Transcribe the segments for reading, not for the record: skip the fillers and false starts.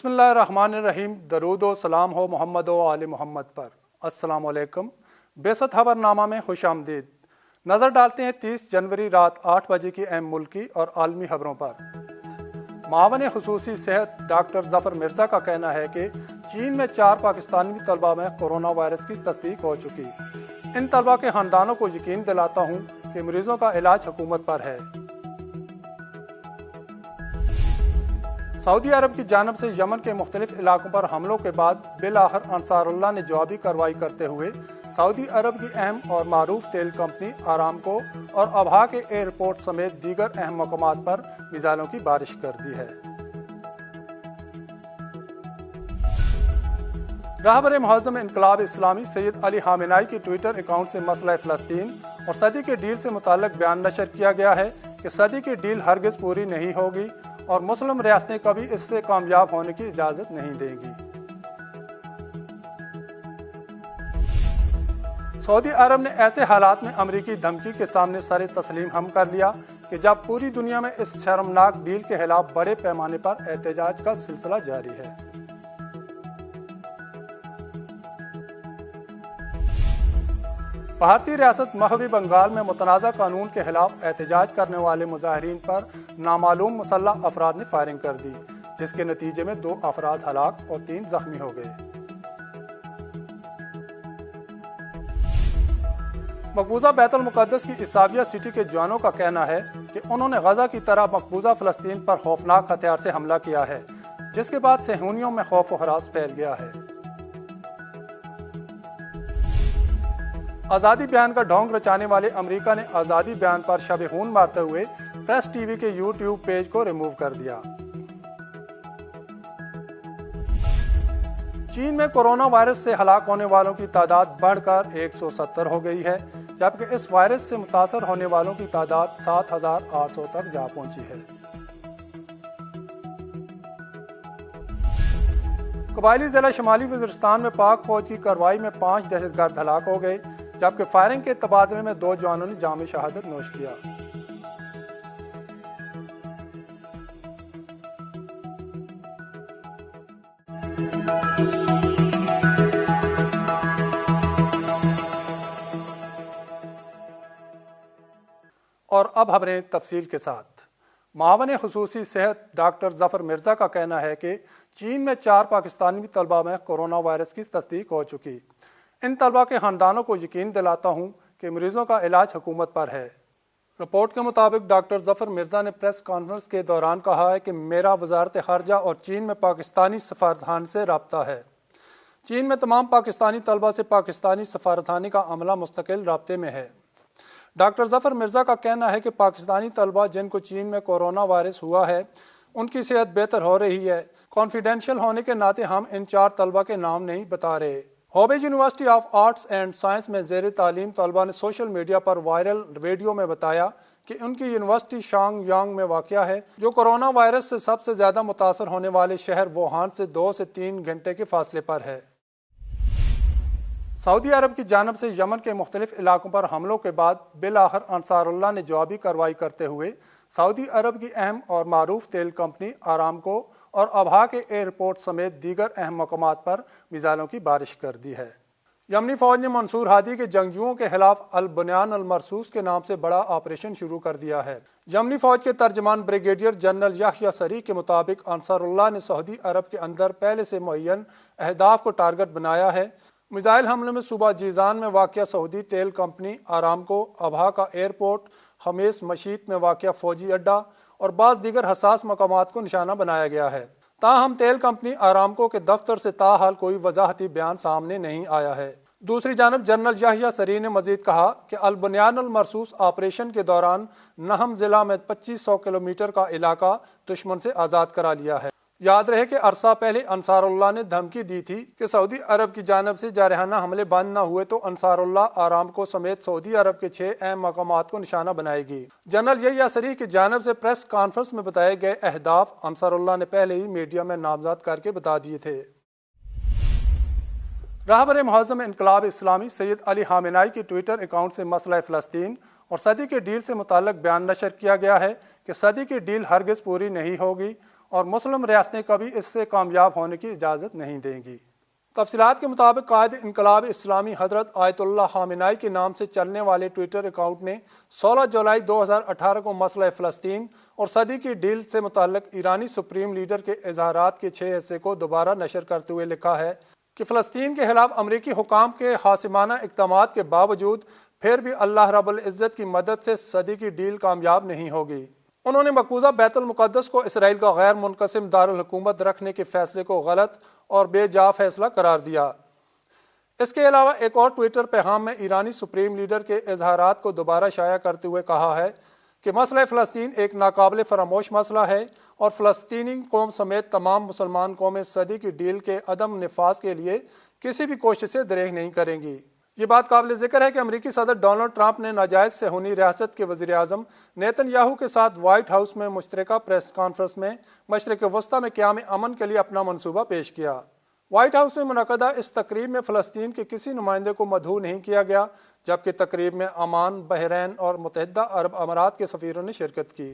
بسم اللہ الرحمن الرحیم۔ درود و سلام ہو محمد و آل محمد پر۔ السلام علیکم۔ بیست خبر نامہ میں خوش آمدید۔ نظر ڈالتے ہیں 30 جنوری رات 8 بجے کی اہم ملکی اور عالمی خبروں پر۔ معاون خصوصی صحت ڈاکٹر ظفر مرزا کا کہنا ہے کہ چین میں 4 پاکستانی طلبہ میں کورونا وائرس کی تصدیق ہو چکی۔ ان طلبہ کے خاندانوں کو یقین دلاتا ہوں کہ مریضوں کا علاج حکومت پر ہے۔ سعودی عرب کی جانب سے یمن کے مختلف علاقوں پر حملوں کے بعد بالآخر انصار اللہ نے جوابی کارروائی کرتے ہوئے سعودی عرب کی اہم اور معروف تیل کمپنی آرامکو اور ابہا کے ایئرپورٹ سمیت دیگر اہم مقامات پر میزائلوں کی بارش کر دی ہے۔ رہبر معظم انقلاب اسلامی سید علی خامنہئی کی ٹویٹر اکاؤنٹ سے مسئلہ فلسطین اور صدی کے ڈیل سے متعلق بیان نشر کیا گیا ہے کہ صدی کی ڈیل ہرگز پوری نہیں ہوگی اور مسلم ریاستیں کبھی اس سے کامیاب ہونے کی اجازت نہیں دیں گی۔ سعودی عرب نے ایسے حالات میں امریکی دھمکی کے سامنے سر تسلیم ہم کر لیا کہ جب پوری دنیا میں اس شرمناک ڈیل کے خلاف بڑے پیمانے پر احتجاج کا سلسلہ جاری ہے۔ بھارتی ریاست مغربی بنگال میں متنازع قانون کے خلاف احتجاج کرنے والے مظاہرین پر نامعلوم مسلح افراد نے فائرنگ کر دی، جس کے نتیجے میں 2 افراد ہلاک اور 3 زخمی ہو گئے۔ مقبوضہ بیت المقدس کی عیساویہ سٹی کے جوانوں کا کہنا ہے کہ انہوں نے غزہ کی طرح مقبوضہ فلسطین پر خوفناک ہتھیار سے حملہ کیا ہے، جس کے بعد صہیونیوں میں خوف و ہراس پھیل گیا ہے۔ آزادی بیان کا ڈھونگ رچانے والے امریکہ نے آزادی بیان پر شب خون مارتے ہوئے پریس ٹی وی کے یوٹیوب پیج کو ریموو کر دیا۔ چین میں کورونا وائرس سے ہلاک ہونے والوں کی تعداد بڑھ کر 170 ہو گئی ہے، جبکہ اس وائرس سے متاثر ہونے والوں کی تعداد 7800 تک جا پہنچی ہے۔ قبائلی ضلع شمالی وزیرستان میں پاک فوج کی کارروائی میں 5 دہشت گرد ہلاک ہو گئے، جبکہ فائرنگ کے تبادلے میں 2 جوانوں نے جام شہادت نوش کیا۔ اور اب خبریں تفصیل کے ساتھ۔ معاون خصوصی صحت ڈاکٹر ظفر مرزا کا کہنا ہے کہ چین میں 4 پاکستانی طلبہ میں کورونا وائرس کی تصدیق ہو چکی۔ ان طلبہ کے خاندانوں کو یقین دلاتا ہوں کہ مریضوں کا علاج حکومت پر ہے۔ رپورٹ کے مطابق ڈاکٹر ظفر مرزا نے پریس کانفرنس کے دوران کہا ہے کہ میرا وزارت خارجہ اور چین میں پاکستانی سفارتخانے سے رابطہ ہے۔ چین میں تمام پاکستانی طلبہ سے پاکستانی سفارتخانے کا عملہ مستقل رابطے میں ہے۔ ڈاکٹر ظفر مرزا کا کہنا ہے کہ پاکستانی طلبہ جن کو چین میں کورونا وائرس ہوا ہے ان کی صحت بہتر ہو رہی ہے۔ کانفیڈینشیل ہونے کے ناطے ہم ان 4 طلبہ کے نام نہیں بتا رہے۔ Hubei university of arts and science میں زیر تعلیم طلبہ نے سوشل میڈیا پر وائرل ویڈیو میں بتایا کہ ان کی یونیورسٹی شانگ یانگ میں واقع ہے، جو کورونا وائرس سے سب سے زیادہ متاثر ہونے والے شہر ووہان سے 2 سے 3 گھنٹے کے فاصلے پر ہے۔ سعودی عرب کی جانب سے یمن کے مختلف علاقوں پر حملوں کے بعد بالآخر انصار اللہ نے جوابی کارروائی کرتے ہوئے سعودی عرب کی اہم اور معروف تیل کمپنی آرامکو اور ابہا کے ایئرپورٹ سمیت دیگر اہم مقامات پر میزائلوں کی بارش کر دی ہے۔ یمنی فوج نے منصور ہادی کے جنگجوؤں کے خلاف البنیان المرصوص کے نام سے بڑا آپریشن شروع کر دیا ہے۔ یمنی فوج کے ترجمان بریگیڈیئر جنرل یحییٰ سریع کے مطابق انصار اللہ نے سعودی عرب کے اندر پہلے سے معین اہداف کو ٹارگٹ بنایا ہے۔ میزائل حملے میں صوبہ جیزان میں واقع سعودی تیل کمپنی آرامکو، ابہا کا ایئرپورٹ، خمیس مشیط میں واقع فوجی اڈہ اور بعض دیگر حساس مقامات کو نشانہ بنایا گیا ہے۔ تاہم تیل کمپنی آرامکو کے دفتر سے تاحال کوئی وضاحتی بیان سامنے نہیں آیا ہے۔ دوسری جانب جنرل یحییٰ سریع نے مزید کہا کہ البنیان المرصوص آپریشن کے دوران نہم ضلع میں 2500 کلومیٹر کا علاقہ دشمن سے آزاد کرا لیا ہے۔ یاد رہے کہ عرصہ پہلے انصار اللہ نے دھمکی دی تھی کہ سعودی عرب کی جانب سے جارحانہ حملے بند نہ ہوئے تو انصار اللہ آرامکو سمیت سعودی عرب کے 6 اہم مقامات کو نشانہ بنائے گی۔ جنرل یحییٰ سریع کی جانب سے پریس کانفرنس میں بتائے گئے اہداف انصار اللہ نے پہلے ہی میڈیا میں نامزد کر کے بتا دیے تھے۔ رہبر معظم انقلاب اسلامی سید علی خامنہئی کی ٹویٹر اکاؤنٹ سے مسئلہ فلسطین اور صدی کے ڈیل سے متعلق بیان نشر کیا گیا ہے کہ صدی کی ڈیل ہرگز پوری نہیں ہوگی اور مسلم ریاستیں کبھی اس سے کامیاب ہونے کی اجازت نہیں دیں گی۔ تفصیلات کے مطابق قائد انقلاب اسلامی حضرت آیت اللہ خامنائی کے نام سے چلنے والے ٹویٹر اکاؤنٹ نے 16 جولائی 2018 کو مسئلہ فلسطین اور صدی کی ڈیل سے متعلق ایرانی سپریم لیڈر کے اظہارات کے 6 حصے کو دوبارہ نشر کرتے ہوئے لکھا ہے کہ فلسطین کے خلاف امریکی حکام کے حاسمانہ اقدامات کے باوجود پھر بھی اللہ رب العزت کی مدد سے صدی کی ڈیل کامیاب نہیں ہوگی۔ انہوں نے مقبوضہ بیت المقدس کو اسرائیل کا غیر منقسم دارالحکومت رکھنے کے فیصلے کو غلط اور بے جا فیصلہ قرار دیا۔ اس کے علاوہ ایک اور ٹویٹر پیغام میں ایرانی سپریم لیڈر کے اظہارات کو دوبارہ شائع کرتے ہوئے کہا ہے کہ مسئلہ فلسطین ایک ناقابل فراموش مسئلہ ہے اور فلسطینی قوم سمیت تمام مسلمان قومیں صدی کی ڈیل کے عدم نفاذ کے لیے کسی بھی کوشش سے دریغ نہیں کریں گی۔ یہ بات قابل ذکر ہے کہ امریکی صدر ڈونلڈ ٹرمپ نے ناجائز صہیونی ریاست کے وزیر اعظم نیتن یاہو کے ساتھ وائٹ ہاؤس میں مشترکہ پریس کانفرنس میں مشرق وسطیٰ میں قیام امن کے لیے اپنا منصوبہ پیش کیا۔ وائٹ ہاؤس میں منعقدہ اس تقریب میں فلسطین کے کسی نمائندے کو مدعو نہیں کیا گیا، جبکہ تقریب میں عمان، بحرین اور متحدہ عرب امارات کے سفیروں نے شرکت کی۔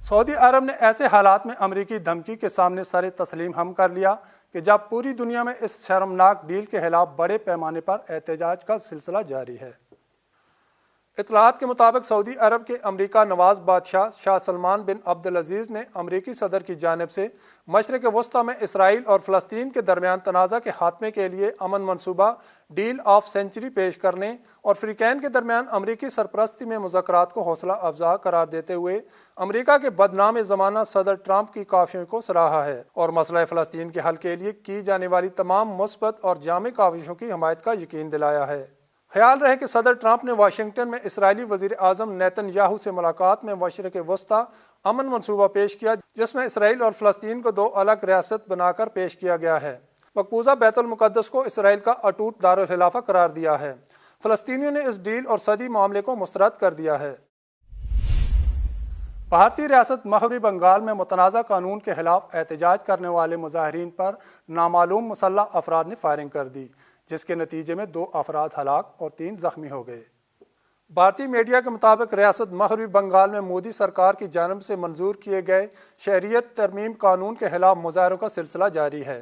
سعودی عرب نے ایسے حالات میں امریکی دھمکی کے سامنے سر تسلیم ہم کر لیا کہ جب پوری دنیا میں اس شرمناک ڈیل کے خلاف بڑے پیمانے پر احتجاج کا سلسلہ جاری ہے۔ اطلاعات کے مطابق سعودی عرب کے امریکہ نواز بادشاہ شاہ سلمان بن عبدالعزیز نے امریکی صدر کی جانب سے مشرق وسطیٰ میں اسرائیل اور فلسطین کے درمیان تنازع کے خاتمے کے لیے امن منصوبہ ڈیل آف سینچری پیش کرنے اور فریقین کے درمیان امریکی سرپرستی میں مذاکرات کو حوصلہ افزا قرار دیتے ہوئے امریکہ کے بدنام زمانہ صدر ٹرمپ کی کاوشوں کو سراہا ہے اور مسئلہ فلسطین کے حل کے لیے کی جانے والی تمام مثبت اور جامع کاوشوں کی حمایت کا یقین دلایا ہے۔ خیال رہے کہ صدر ٹرمپ نے واشنگٹن میں اسرائیلی وزیر اعظم نیتن یاہو سے ملاقات میں مشرق وسطیٰ امن منصوبہ پیش کیا، جس میں اسرائیل اور فلسطین کو 2 الگ ریاست بنا کر پیش کیا گیا ہے۔ مقبوضہ بیت المقدس کو اسرائیل کا اٹوٹ دارالخلافہ قرار دیا ہے۔ فلسطینیوں نے اس ڈیل اور صدی معاملے کو مسترد کر دیا ہے۔ بھارتی ریاست مغربی بنگال میں متنازع قانون کے خلاف احتجاج کرنے والے مظاہرین پر نامعلوم مسلح افراد نے فائرنگ کر دی، جس کے نتیجے میں 2 افراد ہلاک اور 3 زخمی ہو گئے۔ بھارتی میڈیا کے مطابق ریاست مغربی بنگال میں مودی سرکار کی جانب سے منظور کیے گئے شہریت ترمیم قانون کے خلاف مظاہروں کا سلسلہ جاری ہے۔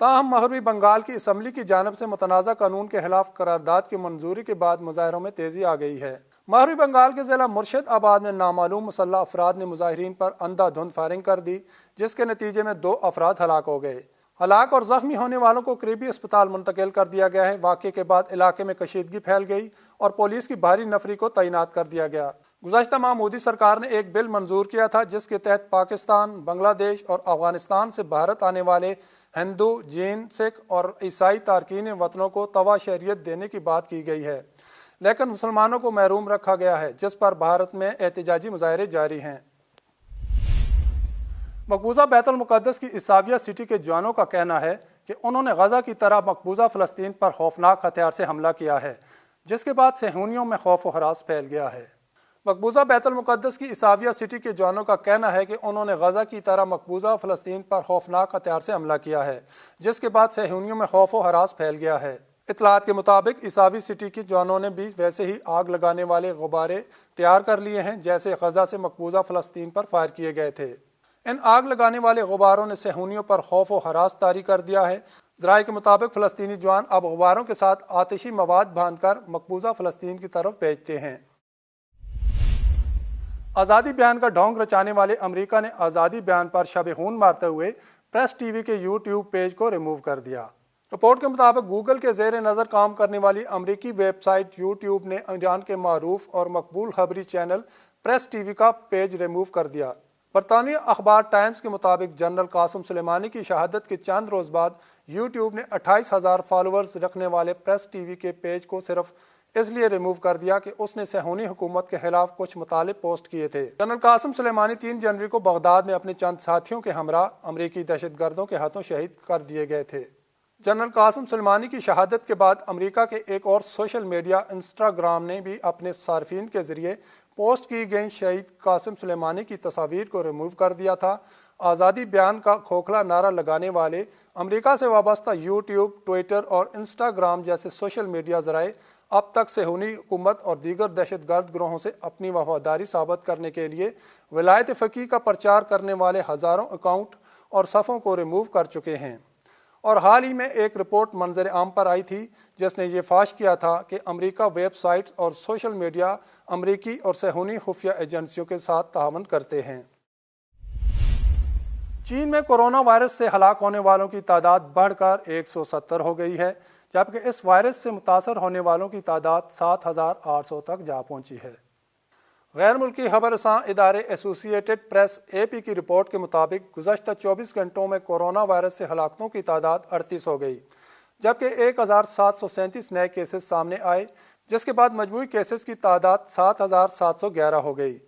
تاہم مغربی بنگال کی اسمبلی کی جانب سے متنازع قانون کے خلاف قرارداد کی منظوری کے بعد مظاہروں میں تیزی آ گئی ہے۔ مغربی بنگال کے ضلع مرشد آباد میں نامعلوم مسلح افراد نے مظاہرین پر اندھا دھند فائرنگ کر دی، جس کے نتیجے میں 2 افراد ہلاک ہو گئے۔ ہلاک اور زخمی ہونے والوں کو قریبی اسپتال منتقل کر دیا گیا ہے۔ واقعے کے بعد علاقے میں کشیدگی پھیل گئی اور پولیس کی بھاری نفری کو تعینات کر دیا گیا۔ گزشتہ ماہ مودی سرکار نے ایک بل منظور کیا تھا جس کے تحت پاکستان، بنگلہ دیش اور افغانستان سے بھارت آنے والے ہندو، جین، سکھ اور عیسائی تارکین وطنوں کو طوع شہریت دینے کی بات کی گئی ہے، لیکن مسلمانوں کو محروم رکھا گیا ہے، جس پر بھارت میں احتجاجی مظاہرے جاری ہیں۔ مقبوضہ بیت المقدس کی عیساویہ سٹی کے جوانوں کا کہنا ہے کہ انہوں نے غزہ کی طرح مقبوضہ فلسطین پر خوفناک ہتھیار سے حملہ کیا ہے، جس کے بعد صہیونیوں میں خوف و ہراس پھیل گیا ہے۔ مقبوضہ بیت المقدس کی عیساویہ سٹی کے جوانوں کا کہنا ہے کہ انہوں نے غزہ کی طرح مقبوضہ فلسطین پر خوفناک ہتھیار سے حملہ کیا ہے، جس کے بعد صہیونیوں میں خوف و ہراس پھیل گیا ہے۔ اطلاعات کے مطابق عیساوی سٹی کے جوانوں نے بھی ویسے ہی آگ لگانے والے غبارے تیار کر لیے ہیں جیسے غزہ سے مقبوضہ فلسطین پر فائر کیے گئے تھے۔ ان آگ لگانے والے غباروں نے صہیونیوں پر خوف و ہراس طاری کر دیا ہے۔ ذرائع کے مطابق فلسطینی جوان اب غباروں کے ساتھ آتشی مواد باندھ کر مقبوضہ فلسطین کی طرف بھیجتے ہیں۔ آزادی بیان کا ڈھونگ رچانے والے امریکہ نے آزادی بیان پر شب خون مارتے ہوئے پریس ٹی وی کے یوٹیوب پیج کو ریموو کر دیا۔ رپورٹ کے مطابق گوگل کے زیر نظر کام کرنے والی امریکی ویب سائٹ یوٹیوب نے ایران کے معروف اور مقبول خبری چینل پریس ٹی وی کا پیج ریموو کر دیا۔ برطانوی اخبار ٹائمز کے مطابق جنرل قاسم سلیمانی کی شہادت کے چند روز بعد یوٹیوب نے 28,000 فالوورز رکھنے والے پریس ٹی وی کے پیج کو صرف اس لیے ریموو کر دیا کہ اس نے صہیونی حکومت کے خلاف کچھ مطالب پوسٹ کیے تھے۔ جنرل قاسم سلیمانی 3 جنوری کو بغداد میں اپنے چند ساتھیوں کے ہمراہ امریکی دہشت گردوں کے ہاتھوں شہید کر دیے گئے تھے۔ جنرل قاسم سلیمانی کی شہادت کے بعد امریکہ کے ایک اور سوشل میڈیا انسٹاگرام نے بھی اپنے صارفین کے ذریعے پوسٹ کی گئی شہید قاسم سلیمانی کی تصاویر کو ریموو کر دیا تھا۔ آزادی بیان کا کھوکھلا نعرہ لگانے والے امریکہ سے وابستہ یوٹیوب، ٹویٹر اور انسٹاگرام جیسے سوشل میڈیا ذرائع اب تک صہیونی حکومت اور دیگر دہشت گرد گروہوں سے اپنی وفاداری ثابت کرنے کے لیے ولایت فقیہ کا پرچار کرنے والے ہزاروں اکاؤنٹ اور صفوں کو ریموو کر چکے ہیں، اور حال ہی میں ایک رپورٹ منظر عام پر آئی تھی جس نے یہ فاش کیا تھا کہ امریکہ ویب سائٹس اور سوشل میڈیا امریکی اور صہیونی خفیہ ایجنسیوں کے ساتھ تعاون کرتے ہیں۔ چین میں کورونا وائرس سے ہلاک ہونے والوں کی تعداد بڑھ کر 170 ہو گئی ہے، جبکہ اس وائرس سے متاثر ہونے والوں کی تعداد 7,800 تک جا پہنچی ہے۔ غیر ملکی خبر رساں ادارے ایسوسی ایٹڈ پریس AP کی رپورٹ کے مطابق گزشتہ 24 گھنٹوں میں کورونا وائرس سے ہلاکتوں کی تعداد 38 ہو گئی، جبکہ 1,737 نئے کیسز سامنے آئے، جس کے بعد مجموعی کیسز کی تعداد 7,711 ہو گئی۔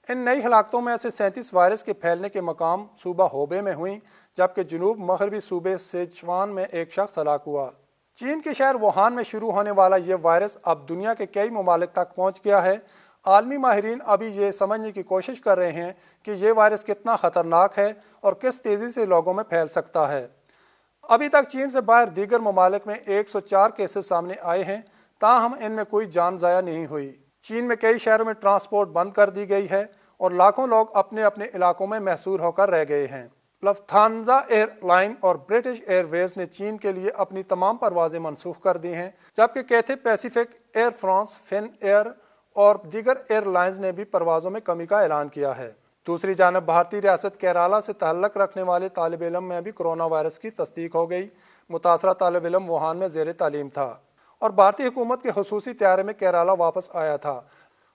ان نئی ہلاکتوں میں سے 37 وائرس کے پھیلنے کے مقام صوبہ ہوبے میں ہوئیں، جبکہ جنوب مغربی صوبے سیچوان میں ایک شخص ہلاک ہوا۔ چین کے شہر ووہان میں شروع ہونے والا یہ وائرس اب دنیا کے کئی ممالک تک پہنچ گیا ہے۔ عالمی ماہرین ابھی یہ سمجھنے کی کوشش کر رہے ہیں کہ یہ وائرس کتنا خطرناک ہے اور کس تیزی سے لوگوں میں پھیل سکتا ہے۔ ابھی تک چین سے باہر دیگر ممالک میں 104 کیسز سامنے آئے ہیں، تاہم ان میں کوئی جان ضائع نہیں ہوئی۔ چین میں کئی شہروں میں ٹرانسپورٹ بند کر دی گئی ہے اور لاکھوں لوگ اپنے اپنے علاقوں میں محصور ہو کر رہ گئے ہیں۔ لفتھانزا ایئر لائن اور برٹش ایئر ویز نے چین کے لیے اپنی تمام پروازیں منسوخ کر دی ہیں، جبکہ کیتھے پیسیفک، ایئر فرانس، فن ایئر اور دیگر ایئر لائنز نے بھی پروازوں میں کمی کا اعلان کیا ہے۔ دوسری جانب بھارتی ریاست کیرالہ سے تعلق رکھنے والے طالب علم میں بھی کورونا وائرس کی تصدیق ہو گئی۔ متاثرہ طالب علم ووہان میں زیر تعلیم تھا اور بھارتی حکومت کے خصوصی طیارے میں کیرالہ واپس آیا تھا۔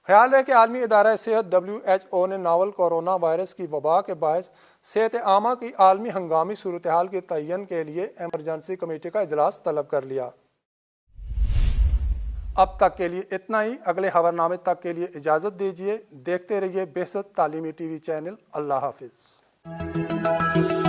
خیال ہے کہ عالمی ادارہ صحت WHO نے ناول کورونا وائرس کی وبا کے باعث صحت عامہ کی عالمی ہنگامی صورتحال کے تعین کے لیے ایمرجنسی کمیٹی کا اجلاس طلب کر لیا۔ اب تک کے لیے اتنا ہی، اگلے خبرنامے تک کے لیے اجازت دیجیے۔ دیکھتے رہیے بہست تعلیمی TV چینل۔ اللہ حافظ۔